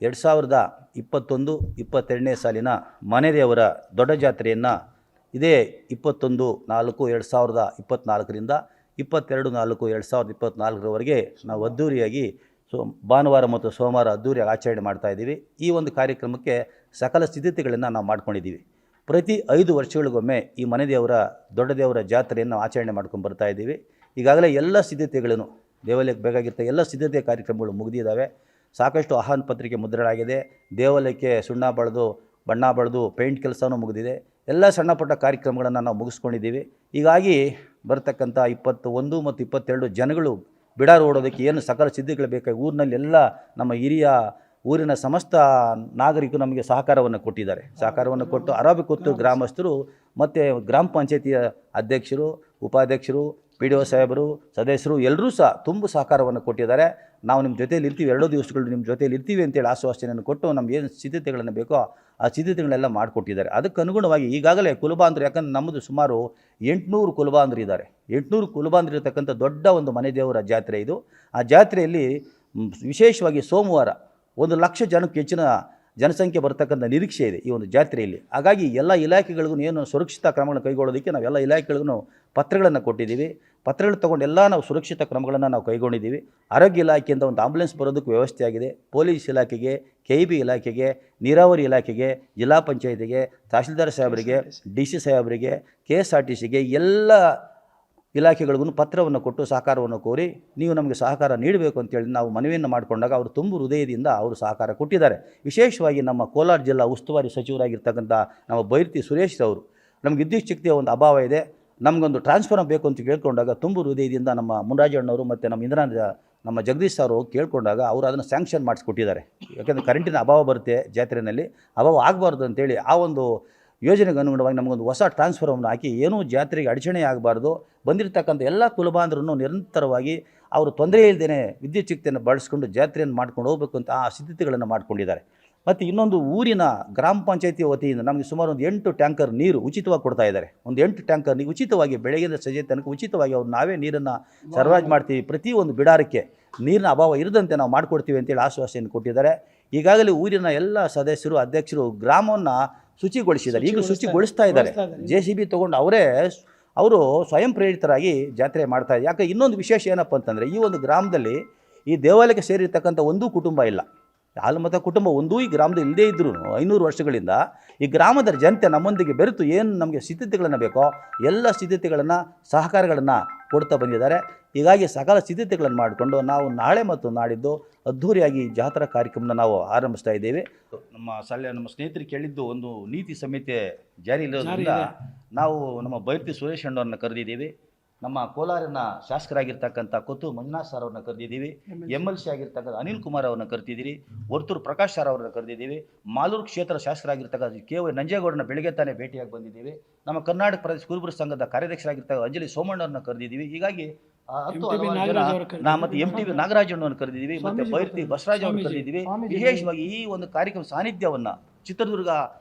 2021-22ನೇ ಸಾಲಿನ ಮನೆದೇವರ ದೊಡ್ಡ ಜಾತ್ರೆಯನ್ನು ಇದೇ 21-4-2024ರಿಂದ 22-4-2024ರವರೆಗೆ ನಾವು ಅದ್ದೂರಿಯಾಗಿ ಭಾನುವಾರ ಮತ್ತು ಸೋಮವಾರ ಅದ್ದೂರಿಯಾಗಿ ಆಚರಣೆ ಮಾಡ್ತಾಯಿದ್ದೀವಿ. ಈ ಒಂದು ಕಾರ್ಯಕ್ರಮಕ್ಕೆ ಸಕಲ ಸಿದ್ಧತೆಗಳನ್ನು ನಾವು ಮಾಡ್ಕೊಂಡಿದ್ದೀವಿ. ಪ್ರತಿ 5 ವರ್ಷಗಳಿಗೊಮ್ಮೆ ಈ ಮನೆದೇವರ ದೊಡ್ಡ ದೇವರ ಜಾತ್ರೆಯನ್ನು ಆಚರಣೆ ಮಾಡ್ಕೊಂಡು ಬರ್ತಾಯಿದ್ದೀವಿ. ಈಗಾಗಲೇ ಎಲ್ಲ ಸಿದ್ಧತೆಗಳನ್ನು ದೇವಾಲಯಕ್ಕೆ ಬೇಕಾಗಿರ್ತ ಎಲ್ಲ ಸಿದ್ಧತೆ ಕಾರ್ಯಕ್ರಮಗಳು ಮುಗಿದಿದ್ದಾವೆ. ಸಾಕಷ್ಟು ಆಹ್ವಾನ ಪತ್ರಿಕೆ ಮುದ್ರಣಾಗಿದೆ. ದೇವಾಲಯಕ್ಕೆ ಸುಣ್ಣ ಬಳಿದು ಬಣ್ಣ ಬಳಿದು ಪೇಂಟ್ ಕೆಲಸವೂ ಮುಗಿದಿದೆ. ಎಲ್ಲ ಸಣ್ಣ ಪುಟ್ಟ ಕಾರ್ಯಕ್ರಮಗಳನ್ನು ನಾವು ಮುಗಿಸ್ಕೊಂಡಿದ್ದೀವಿ. ಹೀಗಾಗಿ ಬರ್ತಕ್ಕಂಥ 21 ಮತ್ತು 22 ಜನಗಳು ಬಿಡಾರು ಓಡೋದಕ್ಕೆ ಏನು ಸಕಲ ಸಿದ್ಧತೆಗಳು ಬೇಕಾಗಿ ಊರಿನಲ್ಲಿ ಎಲ್ಲ ನಮ್ಮ ಹಿರಿಯ ಊರಿನ ಸಮಸ್ತ ನಾಗರಿಕರು ನಮಗೆ ಸಹಕಾರವನ್ನು ಕೊಟ್ಟಿದ್ದಾರೆ. ಸಹಕಾರವನ್ನು ಕೊಟ್ಟು ಅರಾಬಿಕೊತ್ತು ಗ್ರಾಮಸ್ಥರು ಮತ್ತು ಗ್ರಾಮ ಪಂಚಾಯತಿಯ ಅಧ್ಯಕ್ಷರು, ಉಪಾಧ್ಯಕ್ಷರು, PDO ಸಾಹೇಬರು, ಸದಸ್ಯರು ಎಲ್ಲರೂ ಸಹ ತುಂಬ ಸಹಕಾರವನ್ನು ಕೊಟ್ಟಿದ್ದಾರೆ. ನಾವು ನಿಮ್ಮ ಜೊತೆಯಲ್ಲಿ ಇರ್ತೀವಿ, 2 ದಿವಸಗಳು ನಿಮ್ಮ ಜೊತೆಯಲ್ಲಿ ಇರ್ತೀವಿ ಅಂತೇಳಿ ಆಶ್ವಾಸನೆಯನ್ನು ಕೊಟ್ಟು ನಮ್ಗೆ ಏನು ಸಿದ್ಧತೆಗಳನ್ನು ಬೇಕೋ ಆ ಸಿದ್ಧತೆಗಳನ್ನೆಲ್ಲ ಮಾಡಿಕೊಟ್ಟಿದ್ದಾರೆ. ಅದಕ್ಕೆ ಅನುಗುಣವಾಗಿ ಈಗಾಗಲೇ ಕುಲಬಾಂಧರು, ಯಾಕಂದರೆ ನಮ್ಮದು ಸುಮಾರು 800 ಕುಲಬಾಂಧರು ಇದ್ದಾರೆ. 800 ಕುಲಬಾಂಧರು ಇರತಕ್ಕಂಥ ದೊಡ್ಡ ಒಂದು ಮನೆ ದೇವರ ಜಾತ್ರೆ ಇದು. ಆ ಜಾತ್ರೆಯಲ್ಲಿ ವಿಶೇಷವಾಗಿ ಸೋಮವಾರ 1 ಲಕ್ಷ ಜನಕ್ಕೆ ಹೆಚ್ಚಿನ ಜನಸಂಖ್ಯೆ ಬರ್ತಕ್ಕಂಥ ನಿರೀಕ್ಷೆ ಇದೆ ಈ ಒಂದು ಜಾತ್ರೆಯಲ್ಲಿ. ಹಾಗಾಗಿ ಎಲ್ಲ ಇಲಾಖೆಗಳಿಗೂ ಏನು ಸುರಕ್ಷಿತ ಕ್ರಮಗಳನ್ನು ಕೈಗೊಳ್ಳೋದಕ್ಕೆ ನಾವೆಲ್ಲ ಇಲಾಖೆಗಳಿಗೂ ಪತ್ರಗಳನ್ನು ಕೊಟ್ಟಿದ್ದೀವಿ. ಪತ್ರಗಳು ತೊಗೊಂಡು ಎಲ್ಲ ನಾವು ಸುರಕ್ಷಿತ ಕ್ರಮಗಳನ್ನು ನಾವು ಕೈಗೊಂಡಿದ್ದೀವಿ. ಆರೋಗ್ಯ ಇಲಾಖೆಯಿಂದ ಒಂದು ಆಂಬುಲೆನ್ಸ್ ಬರೋದಕ್ಕೆ ವ್ಯವಸ್ಥೆ ಆಗಿದೆ. ಪೊಲೀಸ್ ಇಲಾಖೆಗೆ, KEB ಇಲಾಖೆಗೆ, ನೀರಾವರಿ ಇಲಾಖೆಗೆ, ಜಿಲ್ಲಾ ಪಂಚಾಯತಿಗೆ, ತಹಸೀಲ್ದಾರ್ ಸಾಹೇಬರಿಗೆ, DC ಸಾಹೇಬರಿಗೆ, KSRTCಗೆ ಎಲ್ಲ ಇಲಾಖೆಗಳಿಗೂ ಪತ್ರವನ್ನು ಕೊಟ್ಟು ಸಹಕಾರವನ್ನು ಕೋರಿ ನೀವು ನಮಗೆ ಸಹಕಾರ ನೀಡಬೇಕು ಅಂತೇಳಿ ನಾವು ಮನವಿಯನ್ನು ಮಾಡಿಕೊಂಡಾಗ ಅವರು ತುಂಬ ಹೃದಯದಿಂದ ಅವರು ಸಹಕಾರ ಕೊಟ್ಟಿದ್ದಾರೆ. ವಿಶೇಷವಾಗಿ ನಮ್ಮ ಕೋಲಾರ ಜಿಲ್ಲಾ ಉಸ್ತುವಾರಿ ಸಚಿವರಾಗಿರ್ತಕ್ಕಂಥ ನಮ್ಮ ಬೈರತಿ ಸುರೇಶ್ ಅವರು, ನಮಗೆ ವಿದ್ಯುತ್ ಶಕ್ತಿಯ ಒಂದು ಅಭಾವ ಇದೆ, ನಮಗೊಂದು ಟ್ರಾನ್ಸ್ಫಾರ್ಮರ್ ಬೇಕು ಅಂತ ಕೇಳ್ಕೊಂಡಾಗ ತುಂಬ ಹೃದಯದಿಂದ ನಮ್ಮ ಮುನ್ರಾಜಣ್ಣವರು ಮತ್ತು ನಮ್ಮ ಜಗದೀಶ್ ಅವರು ಕೇಳ್ಕೊಂಡಾಗ ಅವರು ಅದನ್ನು ಸ್ಯಾಂಕ್ಷನ್ ಮಾಡಿಸ್ಕೊಟ್ಟಿದ್ದಾರೆ. ಯಾಕೆಂದರೆ ಕರೆಂಟಿನ ಅಭಾವ ಬರುತ್ತೆ ಜಾತ್ರೆಯಲ್ಲಿ, ಅಭಾವ ಆಗಬಾರ್ದು ಅಂತೇಳಿ ಆ ಒಂದು ಯೋಜನೆಗೆ ಅನುಗುಣವಾಗಿ ನಮಗೊಂದು ಹೊಸ ಟ್ರಾನ್ಸ್ಫಾರ್ಮರ್ನ ಹಾಕಿ ಏನೂ ಜಾತ್ರೆಗೆ ಅಡಚಣೆ ಆಗಬಾರ್ದು, ಬಂದಿರತಕ್ಕಂಥ ಎಲ್ಲ ಕುಲಬಾಂಧರನ್ನು ನಿರಂತರವಾಗಿ ಅವರು ತೊಂದರೆ ಇಲ್ಲದೇ ವಿದ್ಯುತ್ ಶಕ್ತಿಯನ್ನು ಬಳಸ್ಕೊಂಡು ಜಾತ್ರೆಯನ್ನು ಮಾಡ್ಕೊಂಡು ಹೋಗಬೇಕು ಅಂತ ಆ ಸಿದ್ಧತೆಗಳನ್ನು ಮಾಡ್ಕೊಂಡಿದ್ದಾರೆ. ಮತ್ತು ಇನ್ನೊಂದು ಊರಿನ ಗ್ರಾಮ ಪಂಚಾಯತಿ ವತಿಯಿಂದ ನಮಗೆ ಸುಮಾರು ಒಂದು 8 ಟ್ಯಾಂಕರ್ ನೀರು ಉಚಿತವಾಗಿ ಕೊಡ್ತಾ ಇದ್ದಾರೆ. ಒಂದು 8 ಟ್ಯಾಂಕರ್ ನೀರು ಉಚಿತವಾಗಿ ಬೆಳಗ್ಗೆಯಿಂದ ಸಂಜೆ ತನಕ ಉಚಿತವಾಗಿ ಅವ್ರು ನಾವೇ ನೀರನ್ನು ಸರಬರಾಜು ಮಾಡ್ತೀವಿ. ಪ್ರತಿಯೊಂದು ಬಿಡಾರಕ್ಕೆ ನೀರಿನ ಅಭಾವ ಇರದಂತೆ ನಾವು ಮಾಡಿಕೊಡ್ತೀವಿ ಅಂತೇಳಿ ಆಶ್ವಾಸನೆಯನ್ನು ಕೊಟ್ಟಿದ್ದಾರೆ. ಈಗಾಗಲೇ ಊರಿನ ಎಲ್ಲ ಸದಸ್ಯರು, ಅಧ್ಯಕ್ಷರು ಗ್ರಾಮವನ್ನು ಶುಚಿಗೊಳಿಸಿದ್ದಾರೆ. ಈಗಲೂ ಶುಚಿಗೊಳಿಸ್ತಾ ಇದ್ದಾರೆ. JCB ತೊಗೊಂಡು ಅವರು ಸ್ವಯಂ ಪ್ರೇರಿತರಾಗಿ ಜಾತ್ರೆ ಮಾಡ್ತಾಯಿದ್ದಾರೆ. ಯಾಕೆ ಇನ್ನೊಂದು ವಿಶೇಷ ಏನಪ್ಪ ಅಂತಂದರೆ ಈ ಒಂದು ಗ್ರಾಮದಲ್ಲಿ ಈ ದೇವಾಲಯಕ್ಕೆ ಸೇರಿರ್ತಕ್ಕಂಥ ಒಂದೂ ಕುಟುಂಬ ಇಲ್ಲ. ಹಾಲುಮತ ಕುಟುಂಬ ಒಂದೂ ಈ ಗ್ರಾಮದಲ್ಲಿ ಇಲ್ಲದೇ ಇದ್ದರೂ 500 ವರ್ಷಗಳಿಂದ ಈ ಗ್ರಾಮದ ಜನತೆ ನಮ್ಮೊಂದಿಗೆ ಬೆರೆತು ಏನು ನಮಗೆ ಸಿದ್ಧತೆಗಳನ್ನು ಬೇಕೋ ಎಲ್ಲ ಸಿದ್ಧತೆಗಳನ್ನು, ಸಹಕಾರಗಳನ್ನು ಕೊಡ್ತಾ ಬಂದಿದ್ದಾರೆ. ಹೀಗಾಗಿ ಸಕಲ ಸಿದ್ಧತೆಗಳನ್ನು ಮಾಡಿಕೊಂಡು ನಾವು ನಾಳೆ ಮತ್ತು ನಾಡಿದ್ದು ಅದ್ಧೂರಿಯಾಗಿ ಜಾತ್ರಾ ಕಾರ್ಯಕ್ರಮನ ನಾವು ಆರಂಭಿಸ್ತಾ ಇದ್ದೇವೆ. ನಮ್ಮ ಸ್ನೇಹಿತರು ಕೇಳಿದ್ದು ಒಂದು ನೀತಿ ಸಂಹಿತೆ ಜಾರಿ ಇರೋದ್ರಿಂದ ನಾವು ನಮ್ಮ ಬೈರತಿ ಸುರೇಶ್ ಅಣ್ಣವ್ರನ್ನ ಕರೆದಿದ್ದೀವಿ. ನಮ್ಮ ಕೋಲಾರಿನ ಶಾಸಕರಾಗಿರ್ತಕ್ಕಂಥ ಕೊತ್ತು ಮಂಜುನಾಥ್ ಸರ್ ಅವ್ರನ್ನ ಕರೆದಿದ್ದೀವಿ. MLC ಆಗಿರ್ತಕ್ಕಂಥ ಅನಿಲ್ ಕುಮಾರ್ ಅವ್ರನ್ನ ಕರೆದಿದ್ದೀರಿ. ವರ್ತೂರು ಪ್ರಕಾಶ್ ಸರ್ ಅವ್ರನ್ನ ಕರೆದಿದ್ದೀವಿ. ಮಾಲೂರು ಕ್ಷೇತ್ರ ಶಾಸಕರಾಗಿರ್ತಕ್ಕಂಥ KY ನಂಜೇಗೌಡರನ್ನ ಬೆಳಗ್ಗೆ ತಾನೇ ಭೇಟಿಯಾಗಿ ಬಂದಿದ್ದೀವಿ. ನಮ್ಮ ಕರ್ನಾಟಕ ಪ್ರದೇಶ ಕುರುಬರ ಸಂಘದ ಕಾರ್ಯಾಧ್ಯಕ್ಷರಾಗಿರ್ತಕ್ಕ ಅಂಜಲಿ ಸೋಮಣ್ಣವ್ರನ್ನ ಕರೆದಿದ್ದೀವಿ. ಹೀಗಾಗಿ 10 ಜನ ಮತ್ತು MTV ನಾಗರಾಜಣ್ಣವ್ರನ್ನ ಕರೆದಿದ್ದೀವಿ. ಮತ್ತು ಬೈರತಿ ಬಸವರಾಜ್ ಅವ್ರನ್ನ ಕರೆದಿದ್ದೀವಿ. ವಿಶೇಷವಾಗಿ ಈ ಒಂದು ಕಾರ್ಯಕ್ರಮ ಸಾನ್ನಿಧ್ಯವನ್ನು ಚಿತ್ರದುರ್ಗ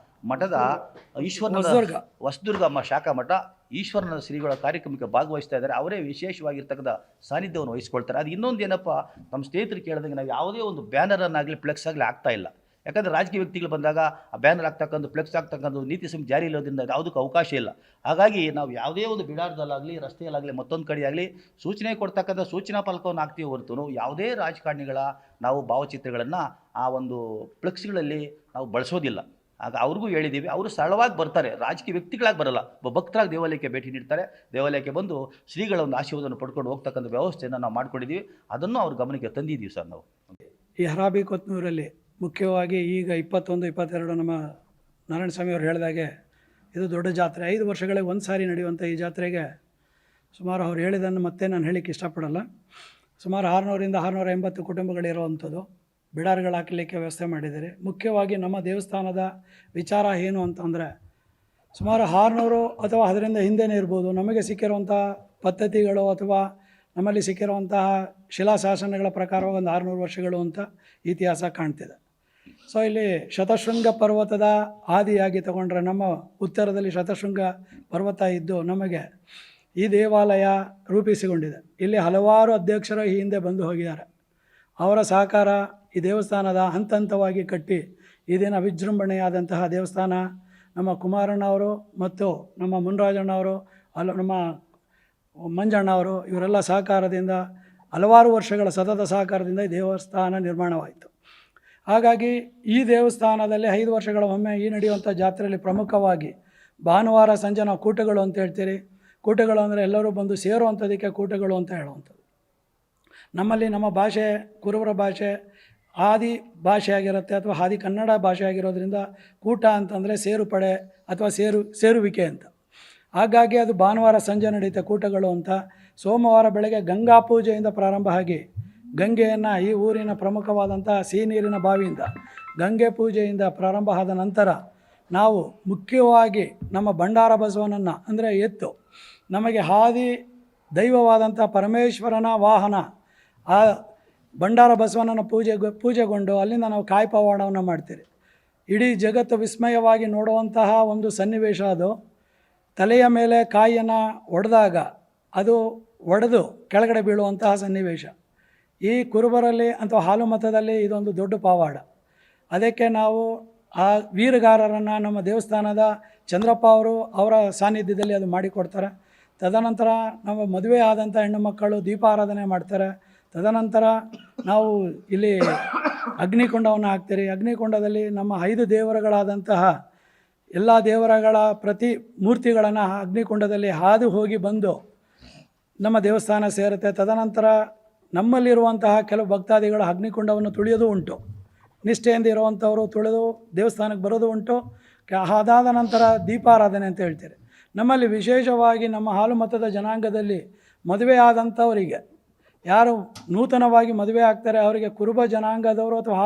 ಮಠದ ಹೊಸದುರ್ಗ ಶಾಖಾ ಮಠ ಈಶ್ವರನ ಶ್ರೀಗಳ ಕಾರ್ಯಕ್ರಮಕ್ಕೆ ಭಾಗವಹಿಸ್ತಾ ಇದ್ದಾರೆ. ಅವರೇ ವಿಶೇಷವಾಗಿರ್ತಕ್ಕಂಥ ಸಾನ್ನಿಧ್ಯವನ್ನು ವಹಿಸ್ಕೊಳ್ತಾರೆ. ಅದು ಇನ್ನೊಂದು ಏನಪ್ಪ, ನಮ್ಮ ಸ್ನೇಹಿತರು ಕೇಳಿದಂಗೆ ನಾವು ಯಾವುದೇ ಒಂದು ಬ್ಯಾನರನ್ನಾಗಲಿ ಫ್ಲೆಕ್ಸ್ ಆಗಲಿ ಆಗ್ತಾ ಇಲ್ಲ. ಯಾಕಂದರೆ ರಾಜಕೀಯ ವ್ಯಕ್ತಿಗಳು ಬಂದಾಗ ಆ ಬ್ಯಾನರ್ ಆಗ್ತಕ್ಕಂಥ, ಫ್ಲೆಕ್ಸ್ ಆಗ್ತಕ್ಕಂಥ ನೀತಿ ಸಂಹಿತೆ ಜಾರಿ ಇರೋದ್ರಿಂದ ಯಾವುದಕ್ಕೂ ಅವಕಾಶ ಇಲ್ಲ. ಹಾಗಾಗಿ ನಾವು ಯಾವುದೇ ಒಂದು ಬಿಡಾರದಲ್ಲಾಗಲಿ, ರಸ್ತೆಯಲ್ಲಾಗಲಿ, ಮತ್ತೊಂದು ಕಡೆ ಆಗಲಿ ಸೂಚನೆ ಕೊಡ್ತಕ್ಕಂಥ ಸೂಚನಾ ಫಲಕವನ್ನು ಹಾಕ್ತೀವಿ ಹೊರತು ಯಾವುದೇ ರಾಜಕಾರಣಿಗಳ ನಾವು ಭಾವಚಿತ್ರಗಳನ್ನು ಆ ಒಂದು ಫ್ಲೆಕ್ಸ್ಗಳಲ್ಲಿ ನಾವು ಬಳಸೋದಿಲ್ಲ. ಆಗ ಅವ್ರಿಗೂ ಹೇಳಿದ್ದೀವಿ, ಅವರು ಸರಳವಾಗಿ ಬರ್ತಾರೆ, ರಾಜಕೀಯ ವ್ಯಕ್ತಿಗಳಾಗಿ ಬರಲ್ಲ, ಭಕ್ತರಾಗಿ ದೇವಾಲಯಕ್ಕೆ ಭೇಟಿ ನೀಡ್ತಾರೆ. ದೇವಾಲಯಕ್ಕೆ ಬಂದು ಶ್ರೀಗಳ ಒಂದು ಆಶೀರ್ವಾದವನ್ನು ಪಡ್ಕೊಂಡು ಹೋಗ್ತಕ್ಕಂಥ ವ್ಯವಸ್ಥೆಯನ್ನು ನಾವು ಮಾಡ್ಕೊಂಡಿದ್ದೀವಿ. ಅದನ್ನು ಅವ್ರ ಗಮನಕ್ಕೆ ತಂದಿದ್ದೀವಿ ಸರ್. ನಾವು ಈ ಹರಾಬಿಕೊತ್ನೂರಲ್ಲಿ ಮುಖ್ಯವಾಗಿ ಈಗ 21, 22 ನಮ್ಮ ನಾರಾಯಣ ಸ್ವಾಮಿ ಅವರು ಹೇಳಿದಾಗೆ ಇದು ದೊಡ್ಡ ಜಾತ್ರೆ. 5 ವರ್ಷಗಳಿಗೆ ಒಂದು ಸಾರಿ ನಡೆಯುವಂಥ ಈ ಜಾತ್ರೆಗೆ ಸುಮಾರು ಅವ್ರು ಹೇಳಿದ್ದನ್ನು ಮತ್ತೆ ನಾನು ಹೇಳಲಿಕ್ಕೆ ಇಷ್ಟಪಡಲ್ಲ. ಸುಮಾರು 600ರಿಂದ 680 ಕುಟುಂಬಗಳಿರುವಂಥದ್ದು. ಬಿಡಾರುಗಳು ಹಾಕಲಿಕ್ಕೆ ವ್ಯವಸ್ಥೆ ಮಾಡಿದ್ದಾರೆ. ಮುಖ್ಯವಾಗಿ ನಮ್ಮ ದೇವಸ್ಥಾನದ ವಿಚಾರ ಏನು ಅಂತಂದರೆ ಸುಮಾರು 600 ಅಥವಾ ಅದರಿಂದ ಹಿಂದೆನೇ ಇರ್ಬೋದು ನಮಗೆ ಸಿಕ್ಕಿರುವಂಥ ಪದ್ಧತಿಗಳು ಅಥವಾ ನಮ್ಮಲ್ಲಿ ಸಿಕ್ಕಿರುವಂತಹ ಶಿಲಾಶಾಸನಗಳ ಪ್ರಕಾರವಾಗಿ ಒಂದು 600 ವರ್ಷಗಳು ಅಂತ ಇತಿಹಾಸ ಕಾಣ್ತಿದೆ. ಸೊ ಇಲ್ಲಿ ಶತಶೃಂಗ ಪರ್ವತದ ಆದಿಯಾಗಿ ತಗೊಂಡ್ರೆ ನಮ್ಮ ಉತ್ತರದಲ್ಲಿ ಶತಶೃಂಗ ಪರ್ವತ ಇದ್ದು ನಮಗೆ ಈ ದೇವಾಲಯ ರೂಪಿಸಿಕೊಂಡಿದೆ. ಇಲ್ಲಿ ಹಲವಾರು ಅಧ್ಯಕ್ಷರು ಈ ಹಿಂದೆ ಬಂದು ಹೋಗಿದ್ದಾರೆ. ಅವರ ಸಹಕಾರ ಈ ದೇವಸ್ಥಾನದ ಹಂತ ಹಂತವಾಗಿ ಕಟ್ಟಿ ಈ ದಿನ ವಿಜೃಂಭಣೆಯಾದಂತಹ ದೇವಸ್ಥಾನ ನಮ್ಮ ಕುಮಾರಣ್ಣವರು ಮತ್ತು ನಮ್ಮ ಮುನ್ರಾಜಣ್ಣವರು ನಮ್ಮ ಮಂಜಣ್ಣವರು ಇವರೆಲ್ಲ ಸಹಕಾರದಿಂದ ಹಲವಾರು ವರ್ಷಗಳ ಸತತ ಸಹಕಾರದಿಂದ ಈ ದೇವಸ್ಥಾನ ನಿರ್ಮಾಣವಾಯಿತು. ಹಾಗಾಗಿ ಈ ದೇವಸ್ಥಾನದಲ್ಲಿ 5 ವರ್ಷಗಳ ಒಮ್ಮೆ ಈ ನಡೆಯುವಂಥ ಜಾತ್ರೆಯಲ್ಲಿ ಪ್ರಮುಖವಾಗಿ ಭಾನುವಾರ ಸಂಜೆ ನಾವು ಕೂಟಗಳು ಅಂತ ಹೇಳ್ತೀರಿ. ಕೂಟಗಳು ಅಂದರೆ ಎಲ್ಲರೂ ಬಂದು ಸೇರುವಂಥದ್ದಕ್ಕೆ ಕೂಟಗಳು ಅಂತ ಹೇಳುವಂಥದ್ದು. ನಮ್ಮಲ್ಲಿ ನಮ್ಮ ಭಾಷೆ ಕುರುಬರ ಭಾಷೆ ಆದಿ ಭಾಷೆ ಆಗಿರುತ್ತೆ ಅಥವಾ ಆದಿ ಕನ್ನಡ ಭಾಷೆ ಆಗಿರೋದ್ರಿಂದ ಕೂಟ ಅಂತಂದರೆ ಸೇರುಪಡೆ ಅಥವಾ ಸೇರುವಿಕೆ ಅಂತ. ಹಾಗಾಗಿ ಅದು ಭಾನುವಾರ ಸಂಜೆ ನಡೆಯುತ್ತೆ ಕೂಟಗಳು ಅಂತ. ಸೋಮವಾರ ಬೆಳಗ್ಗೆ ಗಂಗಾ ಪೂಜೆಯಿಂದ ಪ್ರಾರಂಭ ಆಗಿ ಗಂಗೆಯನ್ನು ಈ ಊರಿನ ಪ್ರಮುಖವಾದಂಥ ಸಿಹಿ ನೀರಿನ ಬಾವಿಯಿಂದ ಗಂಗೆ ಪೂಜೆಯಿಂದ ಪ್ರಾರಂಭ ಆದ ನಂತರ ನಾವು ಮುಖ್ಯವಾಗಿ ನಮ್ಮ ಭಂಡಾರ ಬಸವನನ್ನು ಅಂದರೆ ಎತ್ತು ನಮಗೆ ಆದಿ ದೈವವಾದಂಥ ಪರಮೇಶ್ವರನ ವಾಹನ ಆ ಭಂಡಾರ ಬಸವನನ್ನು ಪೂಜೆಗೊಂಡು ಅಲ್ಲಿಂದ ನಾವು ಕಾಯಿ ಪವಾಡವನ್ನು ಮಾಡ್ತೀರಿ. ಇಡೀ ಜಗತ್ತು ವಿಸ್ಮಯವಾಗಿ ನೋಡುವಂತಹ ಒಂದು ಸನ್ನಿವೇಶ ಅದು. ತಲೆಯ ಮೇಲೆ ಕಾಯಿಯನ್ನು ಒಡೆದಾಗ ಅದು ಒಡೆದು ಕೆಳಗಡೆ ಬೀಳುವಂತಹ ಸನ್ನಿವೇಶ ಈ ಕುರುಬರಲ್ಲಿ ಅಥವಾ ಹಾಲು ಮತದಲ್ಲಿ ಇದೊಂದು ದೊಡ್ಡ ಪವಾಡ. ಅದಕ್ಕೆ ನಾವು ಆ ವೀರಗಾರರನ್ನು ನಮ್ಮ ದೇವಸ್ಥಾನದ ಚಂದ್ರಪ್ಪ ಅವರ ಸಾನ್ನಿಧ್ಯದಲ್ಲಿ ಅದು ಮಾಡಿಕೊಡ್ತಾರೆ. ತದನಂತರ ನಾವು ಮದುವೆ ಆದಂಥ ಹೆಣ್ಣು ಮಕ್ಕಳು ದೀಪಾರಾಧನೆ ಮಾಡ್ತಾರೆ. ತದನಂತರ ನಾವು ಇಲ್ಲಿ ಅಗ್ನಿಕುಂಡವನ್ನು ಹಾಕ್ತೀರಿ. ಅಗ್ನಿಕುಂಡದಲ್ಲಿ ನಮ್ಮ 5 ದೇವರುಗಳಾದಂತಹ ಎಲ್ಲ ದೇವರುಗಳ ಪ್ರತಿ ಮೂರ್ತಿಗಳನ್ನು ಅಗ್ನಿಕುಂಡದಲ್ಲಿ ಹಾದು ಹೋಗಿ ಬಂದು ನಮ್ಮ ದೇವಸ್ಥಾನ ಸೇರುತ್ತೆ. ತದನಂತರ ನಮ್ಮಲ್ಲಿರುವಂತಹ ಕೆಲವು ಭಕ್ತಾದಿಗಳು ಅಗ್ನಿಕುಂಡವನ್ನು ತುಳಿಯೋದು ಉಂಟು. ನಿಷ್ಠೆಯಿಂದ ಇರುವಂಥವರು ತುಳಿದು ದೇವಸ್ಥಾನಕ್ಕೆ ಬರೋದು ಉಂಟು. ಅದಾದ ನಂತರ ದೀಪಾರಾಧನೆ ಅಂತ ಹೇಳ್ತಾರೆ. ನಮ್ಮಲ್ಲಿ ವಿಶೇಷವಾಗಿ ನಮ್ಮ ಹಾಲು ಮತದ ಜನಾಂಗದಲ್ಲಿ ಮದುವೆ ಆದಂಥವರಿಗೆ ಯಾರು ನೂತನವಾಗಿ ಮದುವೆ ಆಗ್ತಾರೆ ಅವರಿಗೆ ಕುರುಬ ಜನಾಂಗದವರು ಅಥವಾ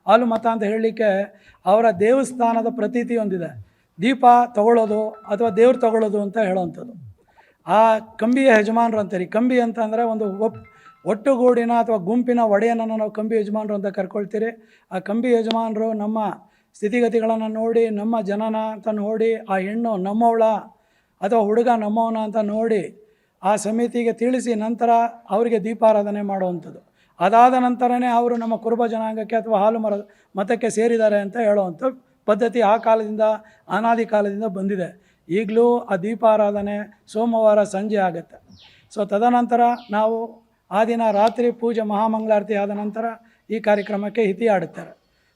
ಹಾಲು ಮತ ಅಂತ ಹೇಳಲಿಕ್ಕೆ ಅವರ ದೇವಸ್ಥಾನದ ಪ್ರತೀತಿ ಹೊಂದಿದೆ. ದೀಪ ತಗೊಳ್ಳೋದು ಅಥವಾ ದೇವ್ರು ತಗೊಳ್ಳೋದು ಅಂತ ಹೇಳೋವಂಥದ್ದು. ಆ ಕಂಬಿಯ ಯಜಮಾನರು ಅಂತಾರೆ. ಕಂಬಿ ಅಂತ ಅಂದರೆ ಒಂದು ಒಟ್ಟುಗೂಡಿನ ಅಥವಾ ಗುಂಪಿನ ಒಡೆಯನನ್ನು ನಾವು ಕಂಬಿ ಯಜಮಾನರು ಅಂತ ಕರ್ಕೊಳ್ತೀರಿ. ಆ ಕಂಬಿ ಯಜಮಾನರು ನಮ್ಮ ಸ್ಥಿತಿಗತಿಗಳನ್ನು ನೋಡಿ ನಮ್ಮ ಜನನ ಅಂತ ನೋಡಿ ಆ ಹೆಣ್ಣು ನಮ್ಮವಳ ಅಥವಾ ಹುಡುಗ ನಮ್ಮವನ ಅಂತ ನೋಡಿ ಆ ಸಮಿತಿಗೆ ತಿಳಿಸಿ ನಂತರ ಅವರಿಗೆ ದೀಪಾರಾಧನೆ ಮಾಡುವಂಥದ್ದು. ಅದಾದ ನಂತರನೇ ಅವರು ನಮ್ಮ ಕುರುಬ ಜನಾಂಗಕ್ಕೆ ಅಥವಾ ಹಾಲು ಮತಕ್ಕೆ ಸೇರಿದ್ದಾರೆ ಅಂತ ಹೇಳುವಂಥ ಪದ್ಧತಿ ಆ ಕಾಲದಿಂದ ಅನಾದಿ ಕಾಲದಿಂದ ಬಂದಿದೆ. ಈಗಲೂ ಆ ದೀಪಾರಾಧನೆ ಸೋಮವಾರ ಸಂಜೆ ಆಗುತ್ತೆ. ಸೊ ತದನಂತರ ನಾವು ಆ ದಿನ ರಾತ್ರಿ ಪೂಜೆ ಮಹಾಮಂಗಳಾರತಿ ಆದ ನಂತರ ಈ ಕಾರ್ಯಕ್ರಮಕ್ಕೆ ಹಿತಿ ಆಡುತ್ತಾರೆ.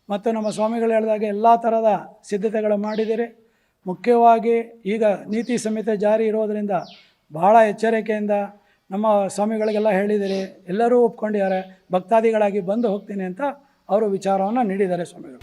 ಮತ್ತು ನಮ್ಮ ಸ್ವಾಮಿಗಳು ಹೇಳಿದಾಗ ಎಲ್ಲ ಥರದ ಸಿದ್ಧತೆಗಳು ಮಾಡಿದ್ದೀರಿ. ಮುಖ್ಯವಾಗಿ ಈಗ ನೀತಿ ಸಂಹಿತೆ ಜಾರಿ ಇರೋದರಿಂದ ಭಾಳ ಎಚ್ಚರಿಕೆಯಿಂದ ನಮ್ಮ ಸ್ವಾಮಿಗಳಿಗೆಲ್ಲ ಹೇಳಿದ್ದೀರಿ. ಎಲ್ಲರೂ ಒಪ್ಕೊಂಡಿದ್ದಾರೆ. ಭಕ್ತಾದಿಗಳಾಗಿ ಬಂದು ಹೋಗ್ತೀನಿ ಅಂತ ಅವರು ವಿಚಾರವನ್ನು ನೀಡಿದ್ದಾರೆ ಸ್ವಾಮಿಗಳು.